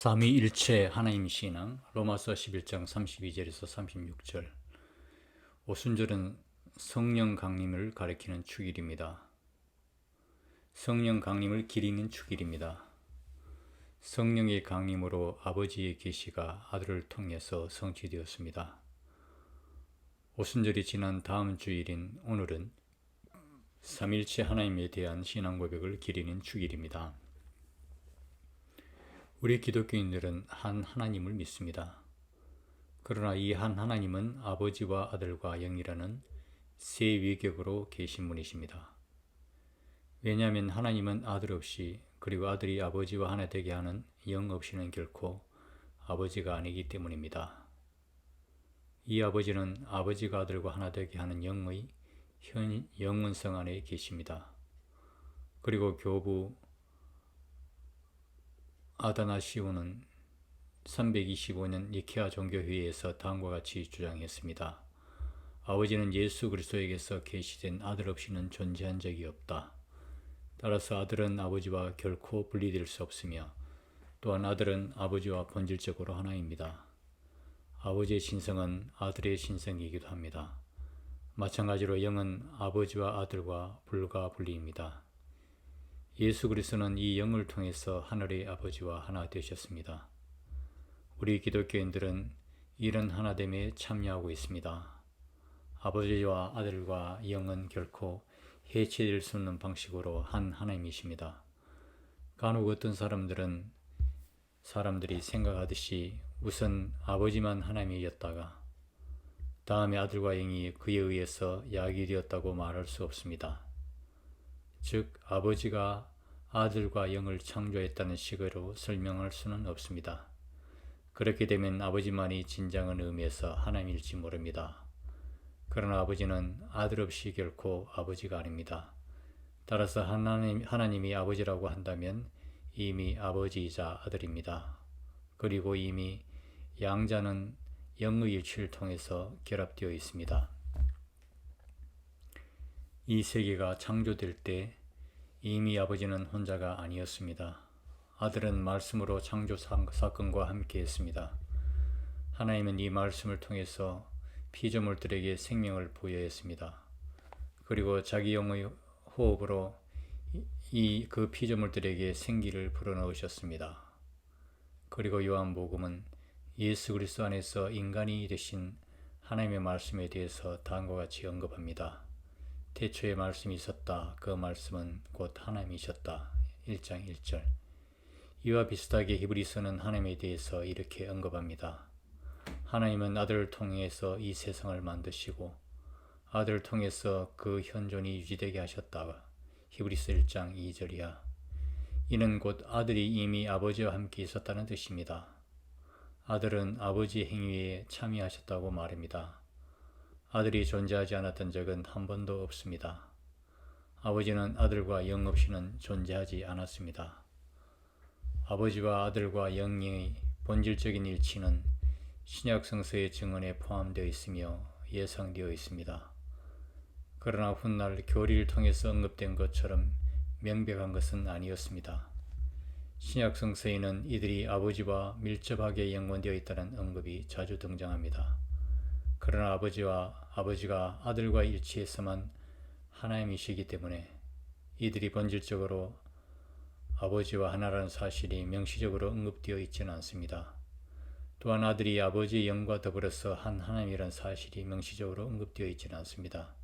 삼위일체 하나님 신앙 로마서 11장 32절에서 36절. 오순절은 성령 강림을 가리키는 축일입니다. 성령 강림을 기리는 축일입니다. 성령의 강림으로 아버지의 계시가 아들을 통해서 성취되었습니다. 오순절이 지난 다음 주일인 오늘은 삼일체 하나님에 대한 신앙 고백을 기리는 축일입니다. 우리 기독교인들은 한 하나님을 믿습니다. 그러나 이 한 하나님은 아버지와 아들과 영이라는 세 위격으로 계신 분이십니다. 왜냐하면 하나님은 아들 없이, 그리고 아들이 아버지와 하나 되게 하는 영 없이는 결코 아버지가 아니기 때문입니다. 이 아버지는 아버지가 아들과 하나 되게 하는 영의 영원성 안에 계십니다. 그리고 교부 아다나시오는 325년 니케아 종교회의에서 다음과 같이 주장했습니다. 아버지는 예수 그리스도에게서 계시된 아들 없이는 존재한 적이 없다. 따라서 아들은 아버지와 결코 분리될 수 없으며, 또한 아들은 아버지와 본질적으로 하나입니다. 아버지의 신성은 아들의 신성이기도 합니다. 마찬가지로 영은 아버지와 아들과 불가분리입니다. 예수 그리스도는 이 영을 통해서 하늘의 아버지와 하나 되셨습니다. 우리 기독교인들은 이런 하나됨에 참여하고 있습니다. 아버지와 아들과 영은 결코 해체될 수 없는 방식으로 한 하나님이십니다. 간혹 어떤 사람들이 생각하듯이 우선 아버지만 하나님이었다가 다음에 아들과 영이 그에 의해서 약이 되었다고 말할 수 없습니다. 즉 아버지가 아들과 영을 창조했다는 식으로 설명할 수는 없습니다. 그렇게 되면 아버지만이 진정한 의미에서 하나님일지 모릅니다. 그러나 아버지는 아들 없이 결코 아버지가 아닙니다. 따라서 하나님이 아버지라고 한다면 이미 아버지이자 아들입니다. 그리고 이미 양자는 영의 일치를 통해서 결합되어 있습니다. 이 세계가 창조될 때 이미 아버지는 혼자가 아니었습니다. 아들은 말씀으로 창조 사건과 함께 했습니다. 하나님은 이 말씀을 통해서 피조물들에게 생명을 부여했습니다. 그리고 자기 영의 호흡으로 그 피조물들에게 생기를 불어넣으셨습니다. 그리고 요한복음은 예수 그리스도 안에서 인간이 되신 하나님의 말씀에 대해서 다음과 같이 언급합니다. 태초에 말씀이 있었다. 그 말씀은 곧 하나님이셨다. 1장 1절. 이와 비슷하게 히브리서는 하나님에 대해서 이렇게 언급합니다. 하나님은 아들을 통해서 이 세상을 만드시고 아들을 통해서 그 현존이 유지되게 하셨다. 히브리서 1장 2절이야. 이는 곧 아들이 이미 아버지와 함께 있었다는 뜻입니다. 아들은 아버지의 행위에 참여하셨다고 말합니다. 아들이 존재하지 않았던 적은 한 번도 없습니다. 아버지는 아들과 영 없이는 존재하지 않았습니다. 아버지와 아들과 영의 본질적인 일치는 신약 성서의 증언에 포함되어 있으며 예상되어 있습니다. 그러나 훗날 교리를 통해서 언급된 것처럼 명백한 것은 아니었습니다. 신약 성서에는 이들이 아버지와 밀접하게 연관되어 있다는 언급이 자주 등장합니다. 그러나 아버지가 아들과 일치해서만 하나님이시기 때문에 이들이 본질적으로 아버지와 하나라는 사실이 명시적으로 언급되어 있지는 않습니다. 또한 아들이 아버지의 영과 더불어서 한 하나님이라는 사실이 명시적으로 언급되어 있지는 않습니다.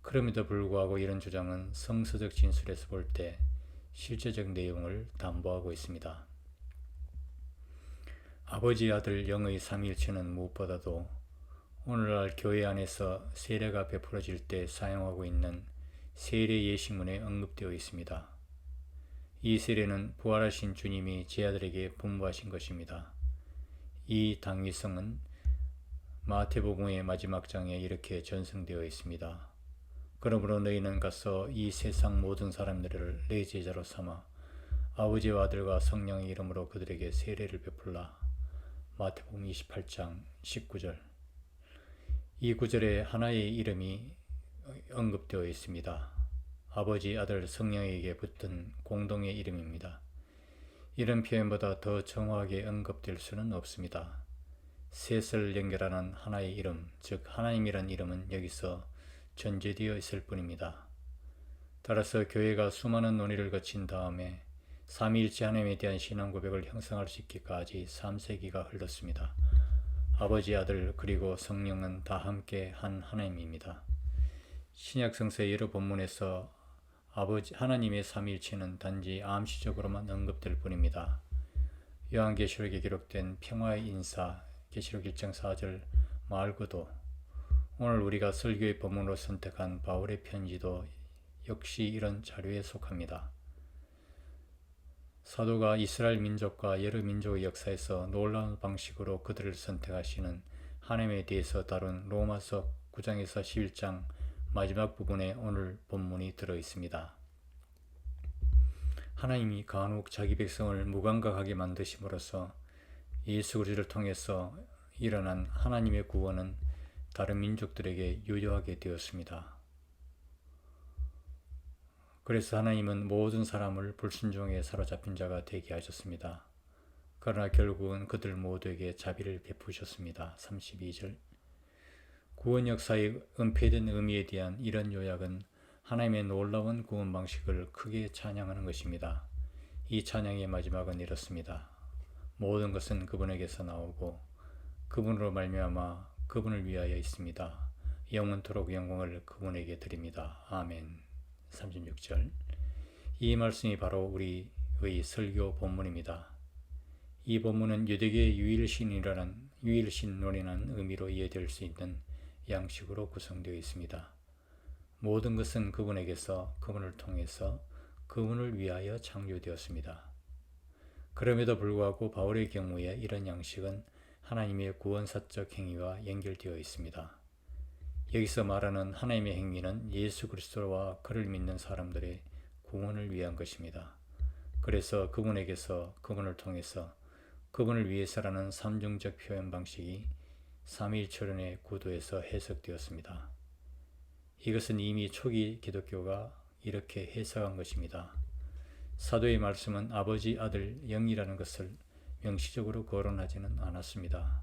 그럼에도 불구하고 이런 주장은 성서적 진술에서 볼 때 실제적 내용을 담보하고 있습니다. 아버지, 아들, 영의 삼위일체는 무엇보다도 오늘날 교회 안에서 세례가 베풀어질 때 사용하고 있는 세례 예식문에 언급되어 있습니다. 이 세례는 부활하신 주님이 제 아들에게 분부하신 것입니다. 이 당위성은 마태복음의 마지막 장에 이렇게 전승되어 있습니다. 그러므로 너희는 가서 이 세상 모든 사람들을 내 제자로 삼아 아버지와 아들과 성령의 이름으로 그들에게 세례를 베풀라. 마태복음 28장 19절. 이 구절에 하나의 이름이 언급되어 있습니다. 아버지, 아들, 성령에게 붙은 공동의 이름입니다. 이런 표현보다 더 정확하게 언급될 수는 없습니다. 셋을 연결하는 하나의 이름, 즉 하나님이란 이름은 여기서 전제되어 있을 뿐입니다. 따라서 교회가 수많은 논의를 거친 다음에 삼위일체 하나님에 대한 신앙 고백을 형성할 수 있기까지 3세기가 흘렀습니다. 아버지, 아들, 그리고 성령은 다 함께 한 하나님입니다. 신약 성서의 여러 본문에서 하나님의 삼위일체는 단지 암시적으로만 언급될 뿐입니다. 요한계시록에 기록된 평화의 인사, 계시록 1장 4절 말고도 오늘 우리가 설교의 본문으로 선택한 바울의 편지도 역시 이런 자료에 속합니다. 사도가 이스라엘 민족과 여러 민족의 역사에서 놀라운 방식으로 그들을 선택하시는 하나님에 대해서 다룬 로마서 9장에서 11장 마지막 부분에 오늘 본문이 들어 있습니다. 하나님이 간혹 자기 백성을 무감각하게 만드심으로써 예수 그리스도를 통해서 일어난 하나님의 구원은 다른 민족들에게 유효하게 되었습니다. 그래서 하나님은 모든 사람을 불순종에 사로잡힌 자가 되게 하셨습니다. 그러나 결국은 그들 모두에게 자비를 베푸셨습니다. 32절. 구원 역사의 은폐된 의미에 대한 이런 요약은 하나님의 놀라운 구원 방식을 크게 찬양하는 것입니다. 이 찬양의 마지막은 이렇습니다. 모든 것은 그분에게서 나오고 그분으로 말미암아 그분을 위하여 있습니다. 영원토록 영광을 그분에게 드립니다. 아멘. 36절. 이 말씀이 바로 우리의 설교 본문입니다. 이 본문은 유대교의 유일신론이라는 의미로 이해될 수 있는 양식으로 구성되어 있습니다. 모든 것은 그분에게서, 그분을 통해서, 그분을 위하여 창조되었습니다. 그럼에도 불구하고 바울의 경우에 이런 양식은 하나님의 구원사적 행위와 연결되어 있습니다. 여기서 말하는 하나님의 행위는 예수 그리스도와 그를 믿는 사람들의 구원을 위한 것입니다. 그래서 그분에게서, 그분을 통해서, 그분을 위해서라는 삼중적 표현 방식이 삼위일체론의 구도에서 해석되었습니다. 이것은 이미 초기 기독교가 이렇게 해석한 것입니다. 사도의 말씀은 아버지, 아들, 영이라는 것을 명시적으로 거론하지는 않았습니다.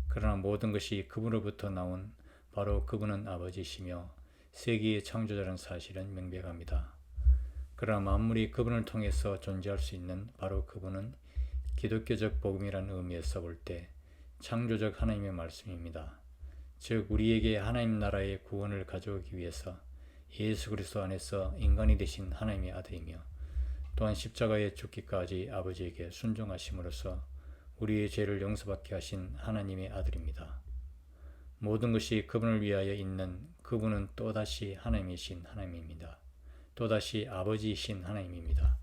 그러나 모든 것이 그분으로부터 나온 바로 그분은 아버지시며 세계의 창조자라는 사실은 명백합니다. 그러나 만물이 그분을 통해서 존재할 수 있는 바로 그분은 기독교적 복음이라는 의미에서 볼 때 창조적 하나님의 말씀입니다. 즉 우리에게 하나님 나라의 구원을 가져오기 위해서 예수 그리스도 안에서 인간이 되신 하나님의 아들이며 또한 십자가에 죽기까지 아버지에게 순종하심으로써 우리의 죄를 용서받게 하신 하나님의 아들입니다. 모든 것이 그분을 위하여 있는 그분은 또다시 하나님이신 하나님입니다. 또다시 아버지이신 하나님입니다.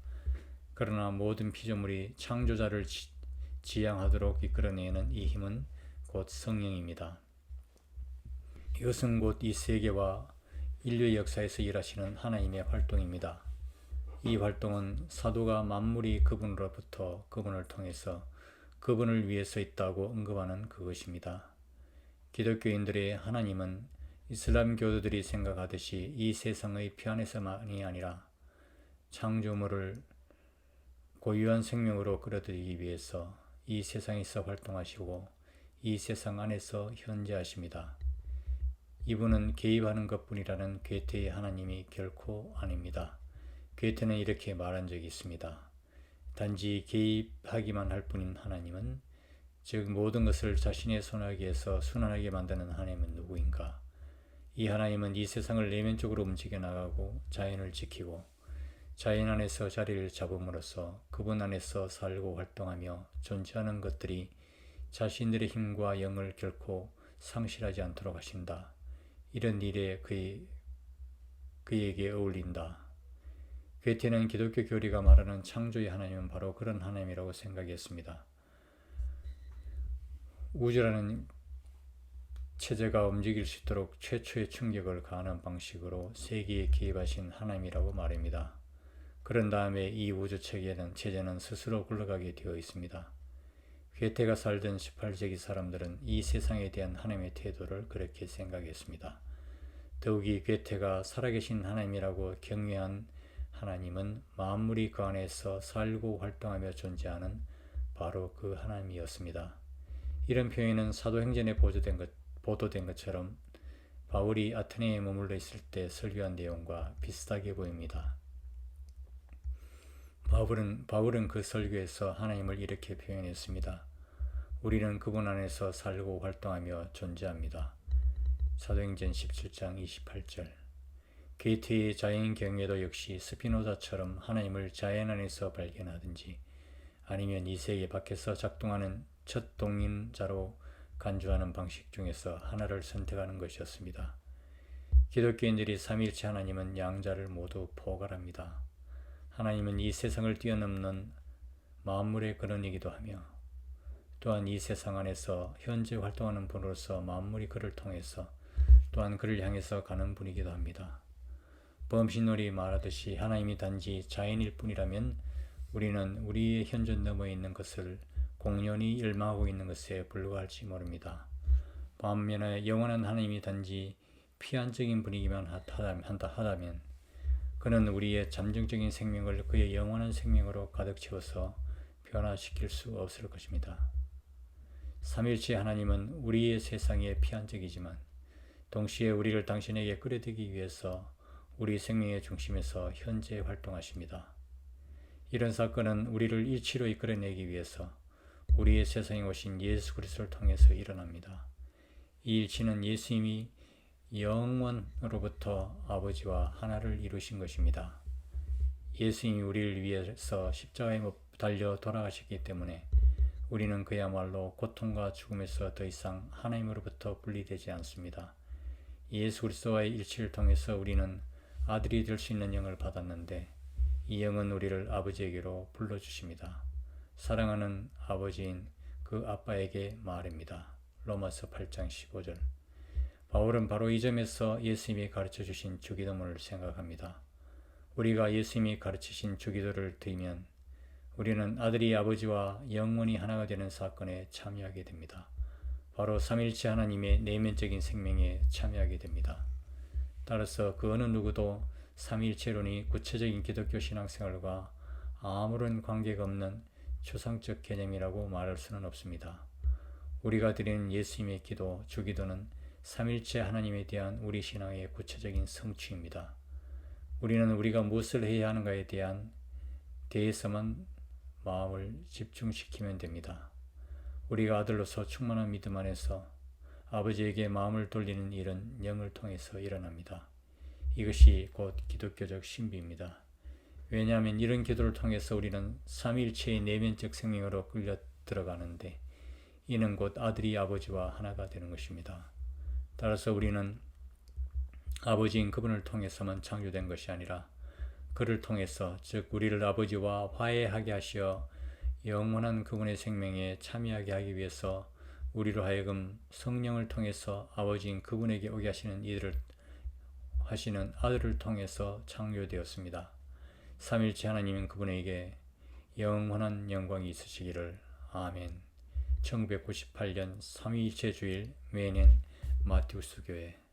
그러나 모든 피조물이 창조자를 지향하도록 이끌어내는 이 힘은 곧 성령입니다. 이것은 곧 이 세계와 인류의 역사에서 일하시는 하나님의 활동입니다. 이 활동은 사도가 만물이 그분으로부터 그분을 통해서 그분을 위해서 있다고 언급하는 그것입니다. 기독교인들의 하나님은 이슬람 교도들이 생각하듯이 이 세상의 편에서만이 아니라 창조물을 고유한 생명으로 끌어들이기 위해서 이 세상에서 활동하시고 이 세상 안에서 현재하십니다. 이분은 개입하는 것뿐이라는 괴테의 하나님이 결코 아닙니다. 괴테는 이렇게 말한 적이 있습니다. 단지 개입하기만 할 뿐인 하나님은, 즉 모든 것을 자신의 손아귀에서 순환하게 만드는 하나님은 누구인가? 이 하나님은 이 세상을 내면적으로 움직여 나가고 자연을 지키고 자연 안에서 자리를 잡음으로써 그분 안에서 살고 활동하며 존재하는 것들이 자신들의 힘과 영을 결코 상실하지 않도록 하신다. 이런 일에 그에게 어울린다. 괴테는 기독교 교리가 말하는 창조의 하나님은 바로 그런 하나님이라고 생각했습니다. 우주라는 체제가 움직일 수 있도록 최초의 충격을 가하는 방식으로 세계에 개입하신 하나님이라고 말합니다. 그런 다음에 이 우주 체제는 스스로 굴러가게 되어 있습니다. 괴테가 살던 18세기 사람들은 이 세상에 대한 하나님의 태도를 그렇게 생각했습니다. 더욱이 괴테가 살아계신 하나님이라고 경외한 하나님은 만물이 그 안에서 살고 활동하며 존재하는 바로 그 하나님이었습니다. 이런 표현은 사도행전에 보도된 것처럼 바울이 아테네에 머물러 있을 때 설교한 내용과 비슷하게 보입니다. 바울은 그 설교에서 하나님을 이렇게 표현했습니다. 우리는 그분 안에서 살고 활동하며 존재합니다. 사도행전 17장 28절. 게이트의 자연 경외도 역시 스피노자처럼 하나님을 자연 안에서 발견하든지 아니면 이 세계 밖에서 작동하는 첫 동인자로 간주하는 방식 중에서 하나를 선택하는 것이었습니다. 기독교인들이 삼위일체 하나님은 양자를 모두 포괄합니다. 하나님은 이 세상을 뛰어넘는 만물의 근원이기도 하며 또한 이 세상 안에서 현재 활동하는 분으로서 만물이 그를 통해서 또한 그를 향해서 가는 분이기도 합니다. 범신놀이 말하듯이 하나님이 단지 자연일 뿐이라면 우리는 우리의 현존 너머에 있는 것을 공연히 열망하고 있는 것에 불과할지 모릅니다. 반면에 영원한 하나님이 단지 피한적인 분이기만 하다면 그는 우리의 잠정적인 생명을 그의 영원한 생명으로 가득 채워서 변화시킬 수 없을 것입니다. 삼일체 하나님은 우리의 세상에 피한적이지만 동시에 우리를 당신에게 끌어들이기 위해서 우리 생명의 중심에서 현재 활동하십니다. 이런 사건은 우리를 이치로 이끌어내기 위해서 우리의 세상에 오신 예수 그리스도를 통해서 일어납니다. 이 일치는 예수님이 영원으로부터 아버지와 하나를 이루신 것입니다. 예수님이 우리를 위해서 십자가에 달려 돌아가셨기 때문에 우리는 그야말로 고통과 죽음에서 더 이상 하나님으로부터 분리되지 않습니다. 예수 그리스도와의 일치를 통해서 우리는 아들이 될 수 있는 영을 받았는데 이 영은 우리를 아버지에게로 불러주십니다. 사랑하는 아버지인 그 아빠에게 말입니다. 로마서 8장 15절. 바울은 바로 이 점에서 예수님이 가르쳐 주신 주기도문을 생각합니다. 우리가 예수님이 가르치신 주기도를 드리면 우리는 아들이 아버지와 영원히 하나가 되는 사건에 참여하게 됩니다. 바로 삼일체 하나님의 내면적인 생명에 참여하게 됩니다. 따라서 그 어느 누구도 삼일체론이 구체적인 기독교 신앙생활과 아무런 관계가 없는 추상적 개념이라고 말할 수는 없습니다. 우리가 드리는 예수님의 기도, 주기도는 삼일체 하나님에 대한 우리 신앙의 구체적인 성취입니다. 우리는 우리가 무엇을 해야 하는가에 대해서만 마음을 집중시키면 됩니다. 우리가 아들로서 충만한 믿음 안에서 아버지에게 마음을 돌리는 일은 영을 통해서 일어납니다. 이것이 곧 기독교적 신비입니다. 왜냐하면 이런 기도를 통해서 우리는 삼위일체의 내면적 생명으로 끌려 들어가는데 이는 곧 아들이 아버지와 하나가 되는 것입니다. 따라서 우리는 아버지인 그분을 통해서만 창조된 것이 아니라 그를 통해서 즉 우리를 아버지와 화해하게 하시어 영원한 그분의 생명에 참여하게 하기 위해서 우리로 하여금 성령을 통해서 아버지인 그분에게 오게 하시는 이들을 하시는 아들을 통해서 창조되었습니다. 삼일체 하나님은 그분에게 영원한 영광이 있으시기를. 아멘. 1998년 삼위일체 주일 매년 마티우스 교회